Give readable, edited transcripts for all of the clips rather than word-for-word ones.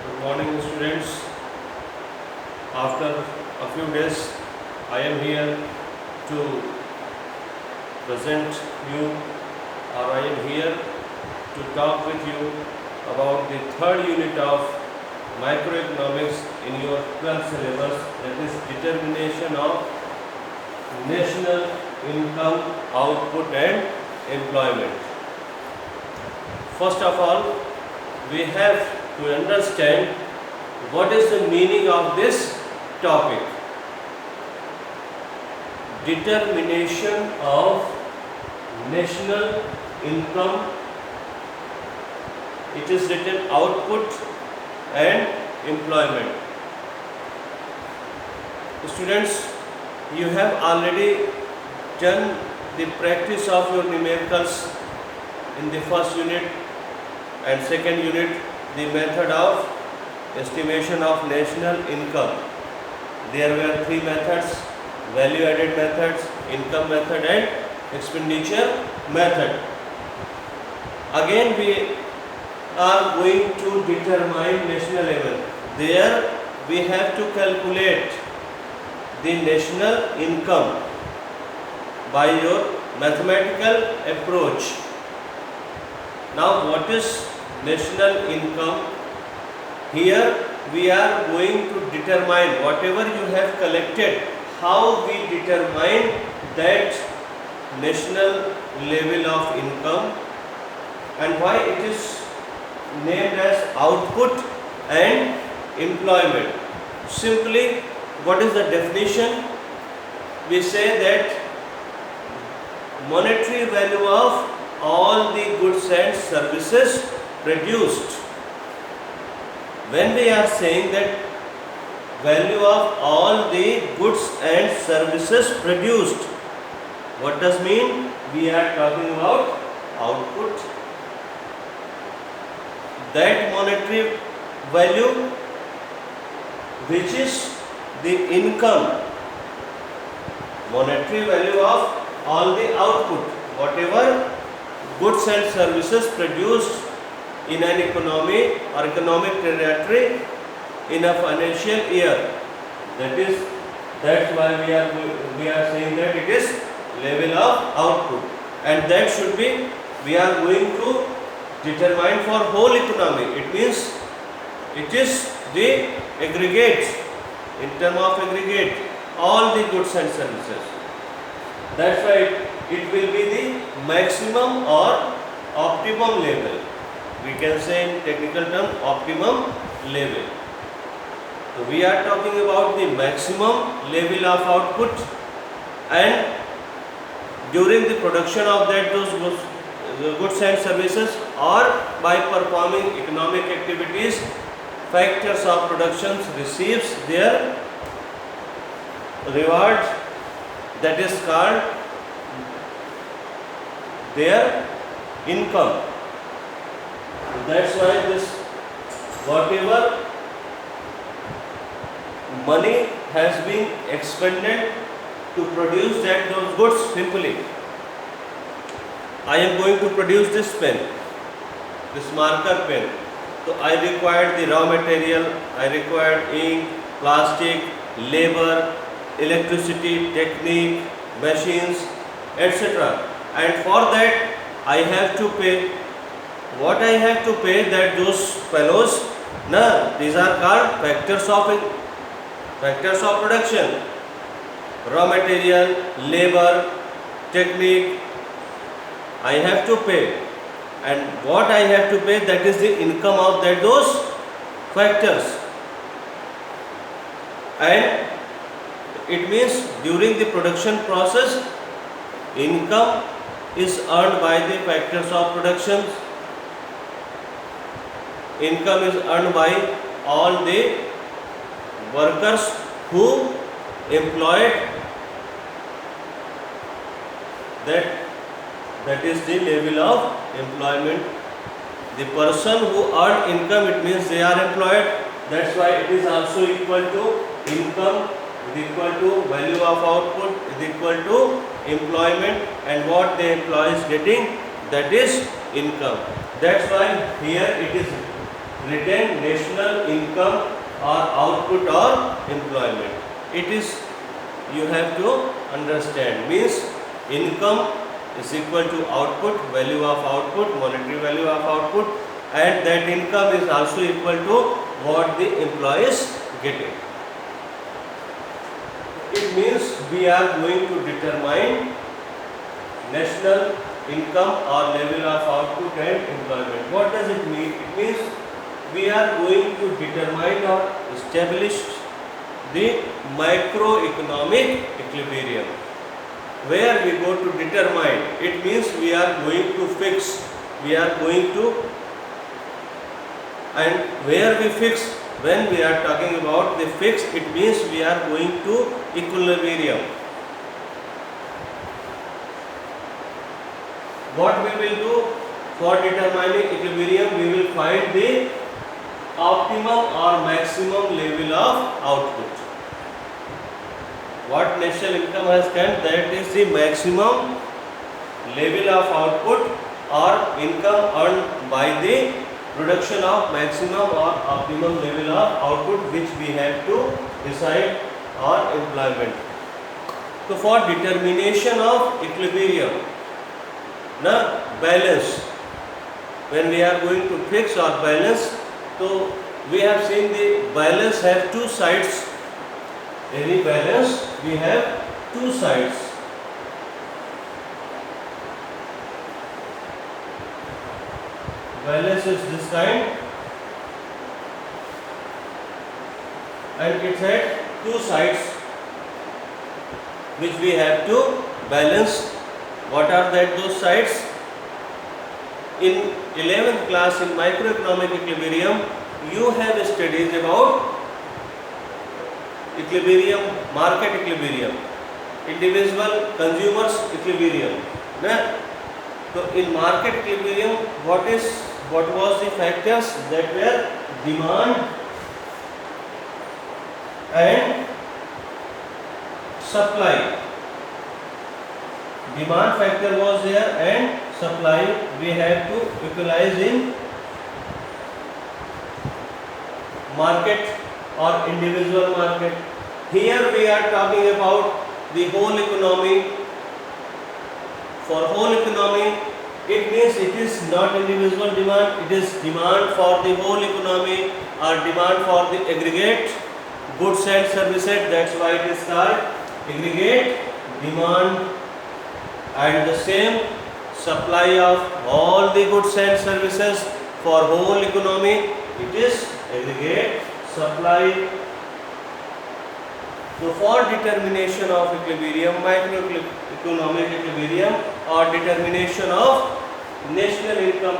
Good morning, students. After a few days, I am here to present you, or I am here to talk with you about the third unit of microeconomics in your 12th syllabus, that is determination of national income, output and employment. First of all, we have to understand what is the meaning of this topic. Determination of national income. It is written output and employment. Students, you have already done the practice of your numericals in the first unit and second unit, the method of estimation of national income. There were three methods: value added methods, income method and expenditure method. Again we are going to determine national level. There we have to calculate the national income by your mathematical approach. Now what is national income? Here we are going to determine whatever you have collected, how we determine that national level of income and why it is named as output and employment. Simply, what is the definition? We say that monetary value of all the goods and services produced. When we are saying that value of all the goods and services produced, what does mean? We are talking about output. That monetary value which is the income, monetary value of all the output, whatever goods and services produced in an economy or economic territory in a financial year. That's why we are saying that it is level of output, and that should be we are going to determine for whole economy. It means it is the aggregate, in term of aggregate, all the goods and services. That's why it will be the maximum or optimum level. We can say in technical term optimum level. So we are talking about the maximum level of output, and during the production of those goods and services or by performing economic activities, factors of production receives their reward, that is called their income. That's why this whatever money has been expended to produce those goods. Simply, I am going to produce this pen, this marker pen. So I required the raw material, I required ink, plastic, labor, electricity, technique, machines, etc. And for that I have to pay. What I have to pay? That those fellows, these are called factors of production: raw material, labor, technique. I have to pay, and what I have to pay, that is the income of those factors. And it means during the production process, income is earned by the factors of production. Income is earned by all the workers who employed. That is the level of employment. The person who earn income, it means they are employed. That's why it is also equal to income is equal to value of output is equal to employment, and what the employee is getting, that is income. That's why here it is written national income or output or employment. It is, you have to understand, means income is equal to output, value of output, monetary value of output, and that income is also equal to what the employee is getting. It means we are going to determine national income or level of output and employment. What does it mean? It means we are going to determine or establish the macroeconomic equilibrium. Where we go to determine, it means we are going to fix, we are going to, and where we fix, when we are talking about the fix, it means we are going to equilibrium. What we will do for determining equilibrium, we will find the optimum or maximum level of output. What national income has done, that is the maximum level of output or income earned by the production of maximum or optimum level of output, which we have to decide on employment. So for determination of equilibrium, balance, when we are going to fix or balance, so we have seen the balance have two sides. Any balance, we have two sides. Balance is this kind, and it had two sides which we have to balance. What are those sides? In 11th class in microeconomic equilibrium, you have studies about equilibrium, market equilibrium, individual consumers equilibrium. So in market equilibrium, what was the factors that were demand and supply. Demand factor was there and supply we have to equalize in market or individual market. Here we are talking about the whole economy. For whole economy, it means it is not individual demand, it is demand for the whole economy or demand for the aggregate goods and services. That's why it is called aggregate demand. And the same supply of all the goods and services for whole economy, it is aggregate supply. So for determination of equilibrium, macroeconomic equilibrium, or determination of national income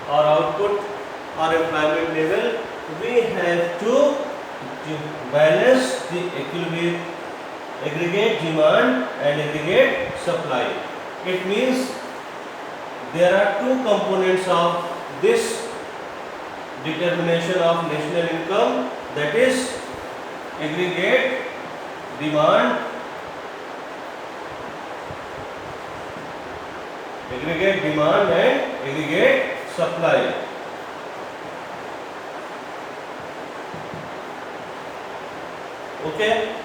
or output or employment level, we have to balance the equilibrium, aggregate demand and aggregate supply. It means there are two components of this determination of national income, that is aggregate demand, and aggregate supply. Okay,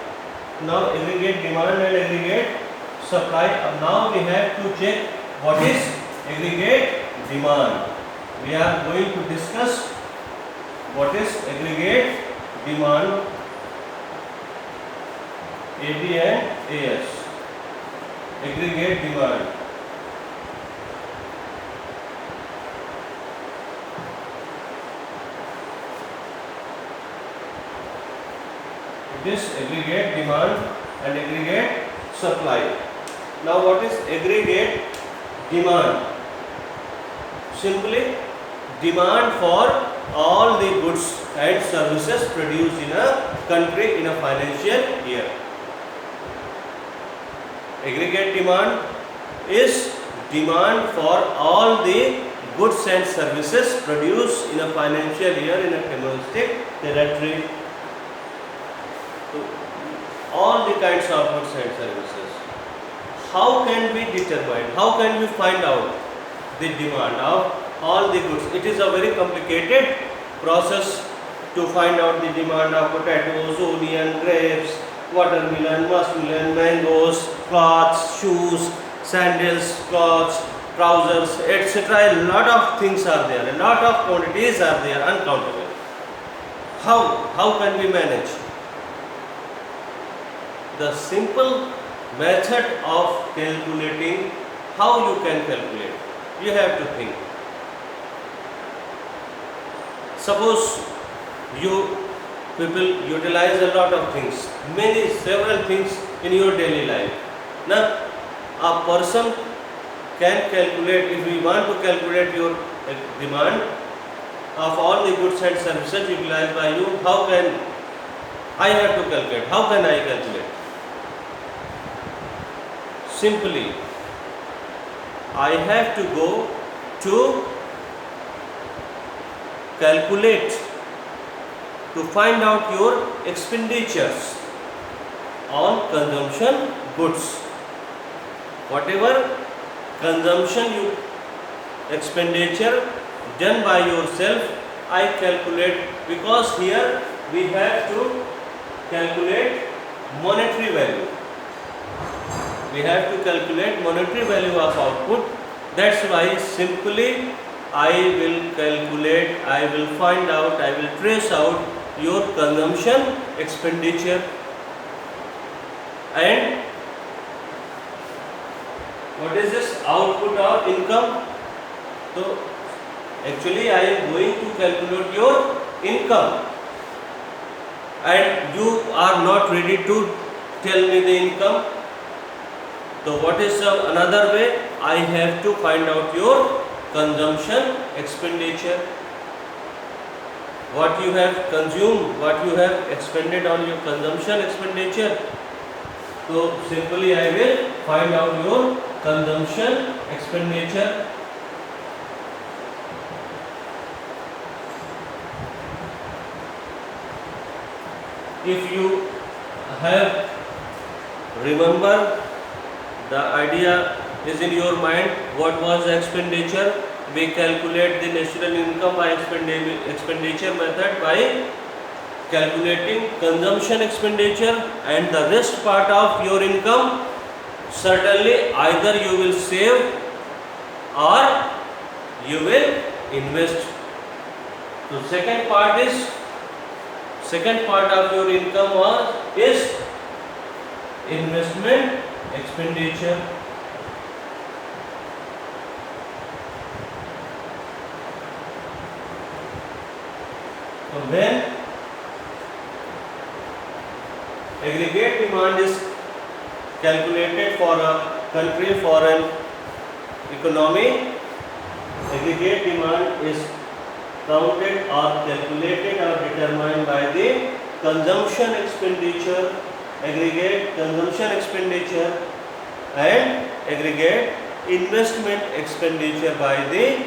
now aggregate demand and aggregate supply. Now we have to check what is aggregate demand. We are going to discuss what is aggregate demand, AD and AS. Aggregate demand. It is aggregate demand and aggregate supply. Now what is aggregate demand? Simply demand for all the goods and services produced in a country in a financial year. Aggregate demand is demand for all the goods and services produced in a financial year in a domestic territory. So, all the kinds of goods and services. How can we determine? How can we find out the demand of all the goods? It is a very complicated process to find out the demand of potatoes, onion, grapes, watermelon, muskmelon, mangoes, cloths, shoes, sandals, cloths, trousers, etc. A lot of things are there, a lot of quantities are there, uncountable. How can we manage? The simple method of calculating, how you can calculate, you have to think. Suppose you people utilize a lot of things, several things in your daily life. Now, a person can calculate, if we want to calculate your demand of all the goods and services utilized by you, how can I have to calculate? How can I calculate? Simply, I have to go to calculate to find out your expenditures on consumption goods. Whatever consumption you expenditure done by yourself, I calculate, because here we have to calculate monetary value. We have to calculate monetary value of output. That's why simply I will calculate, I will find out, I will trace out your consumption expenditure. And what is this output or income? So actually I am going to calculate your income, and you are not ready to tell me the income. So what is another way? I have to find out your consumption expenditure. What you have consumed, what you have expended on your consumption expenditure. So simply I will find out your consumption expenditure. If you have remember the idea is in your mind, what was the expenditure? We calculate the national income by expenditure method by calculating consumption expenditure, and the rest part of your income certainly either you will save or you will invest. So second part of your income is investment expenditure. So when aggregate demand is calculated for a country, for an economy, aggregate demand is counted or calculated or determined by the consumption expenditure, aggregate consumption expenditure, and aggregate investment expenditure by the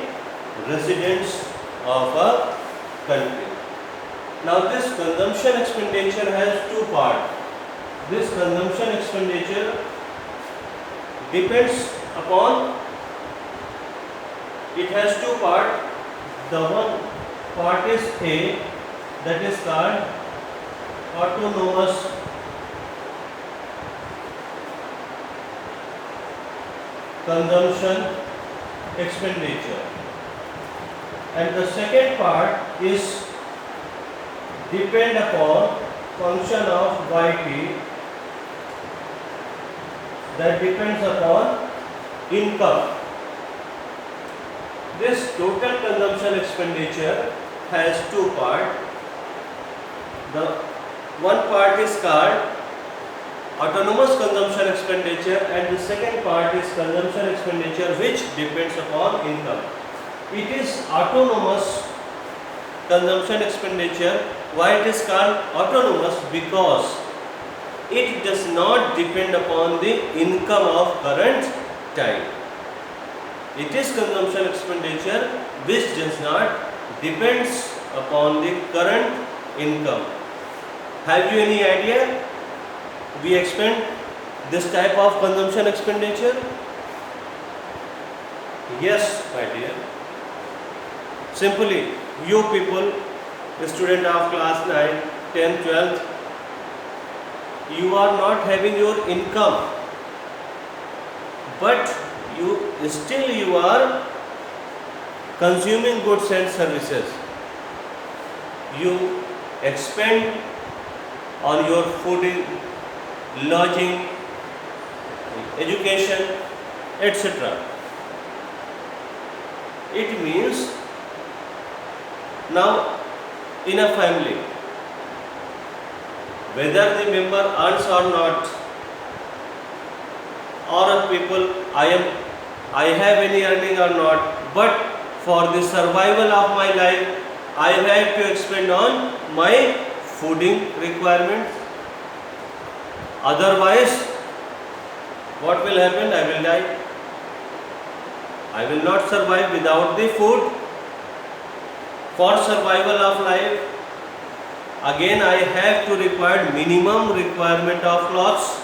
residents of a country. Now this consumption expenditure has two parts. This consumption expenditure depends upon, it has two parts. The one part is A, that is called autonomous consumption expenditure, and the second part is depend upon function of YT, that depends upon income. This total consumption expenditure has two parts. The one part is called autonomous consumption expenditure, and the second part is consumption expenditure which depends upon income. It is autonomous consumption expenditure. Why it is called autonomous? Because it does not depend upon the income of current time. It is consumption expenditure which does not depends upon the current income. Have you any idea? We expend this type of consumption expenditure? Yes, my dear. Simply, you people student of class 9, 10, 12th, you are not having your income, but you are consuming goods and services. You expend on your food, lodging, education, etc. It means now in a family, whether the member earns or not, or a people I have any earning or not, but for the survival of my life, I have to expend on my fooding requirements. Otherwise, what will happen? I will die. I will not survive without the food. For survival of life, again I have to require minimum requirement of clothes.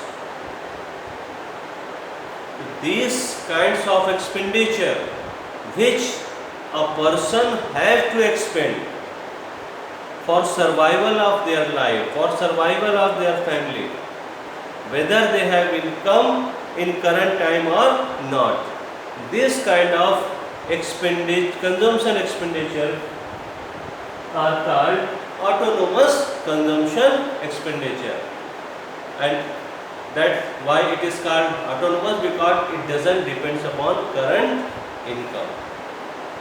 These kinds of expenditure which a person has to expend for survival of their life, for survival of their family, whether they have income in current time or not. This kind of consumption expenditure are called autonomous consumption expenditure, and that's why it is called autonomous, because it doesn't depend upon current income.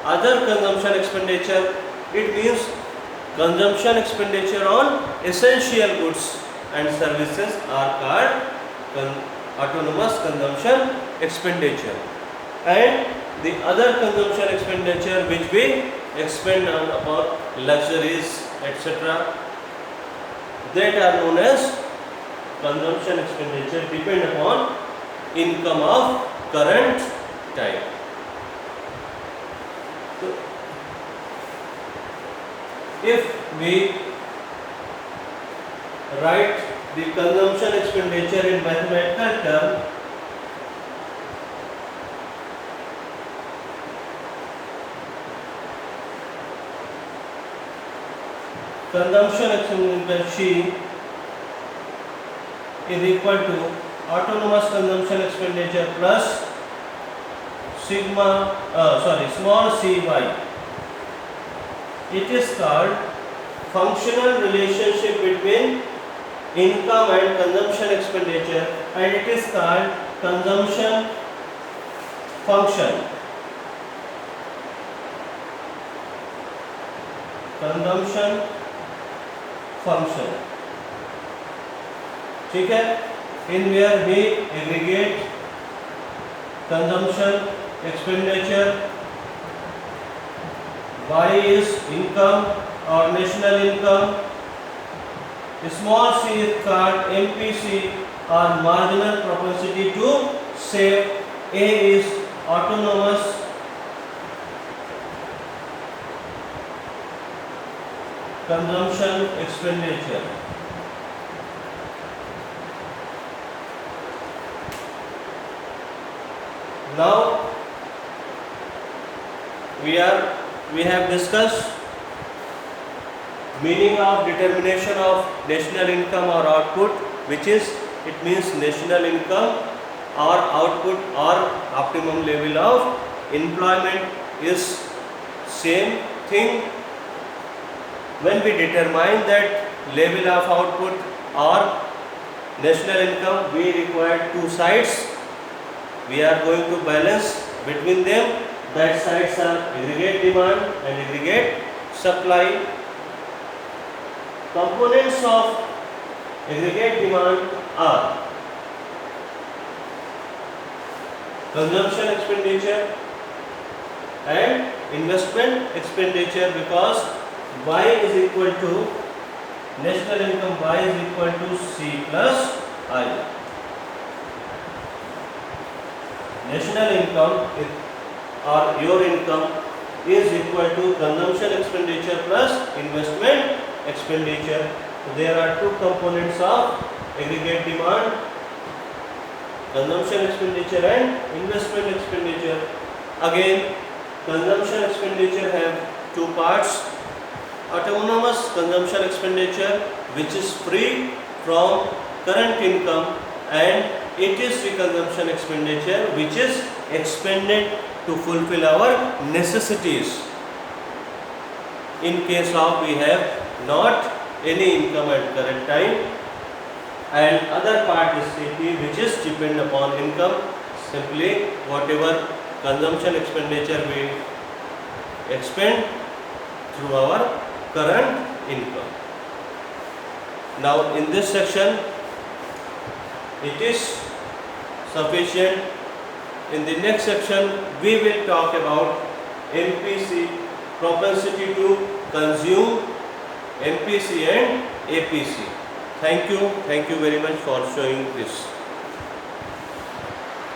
Other consumption expenditure, it means consumption expenditure on essential goods and services are called autonomous consumption expenditure. And the other consumption expenditure which we expend on upon luxuries, etc., that are known as consumption expenditure, depend upon income of current time. So, if we write the consumption expenditure in mathematical term, consumption expenditure is equal to autonomous consumption expenditure plus small cy. It is called functional relationship between income and consumption expenditure, and it is called consumption function. Consumption function. ठीक है, in where we aggregate consumption expenditure, y is income or national income, small c is called MPC or marginal propensity to save, a is autonomous consumption expenditure. Now we have discussed meaning of determination of national income or output, which is, it means national income or output or optimum level of employment is same thing. When we determine that level of output or national income, we require two sides. We are going to balance between them. That sides are aggregate demand and aggregate supply. Components of aggregate demand are consumption expenditure and investment expenditure, because Y is equal to national income, Y is equal to C plus I. National income or your income is equal to consumption expenditure plus investment expenditure. So there are two components of aggregate demand, consumption expenditure and investment expenditure. Again, consumption expenditure have two parts. autonomous consumption expenditure which is free from current income, and it is the consumption expenditure which is expended to fulfill our necessities. In case of we have not any income at current time, and other part is CP which is depend upon income, simply whatever consumption expenditure we expend through our current income. Now in this section it is sufficient. In the next section we will talk about MPC, propensity to consume, MPC and APC. Thank you very much for showing this.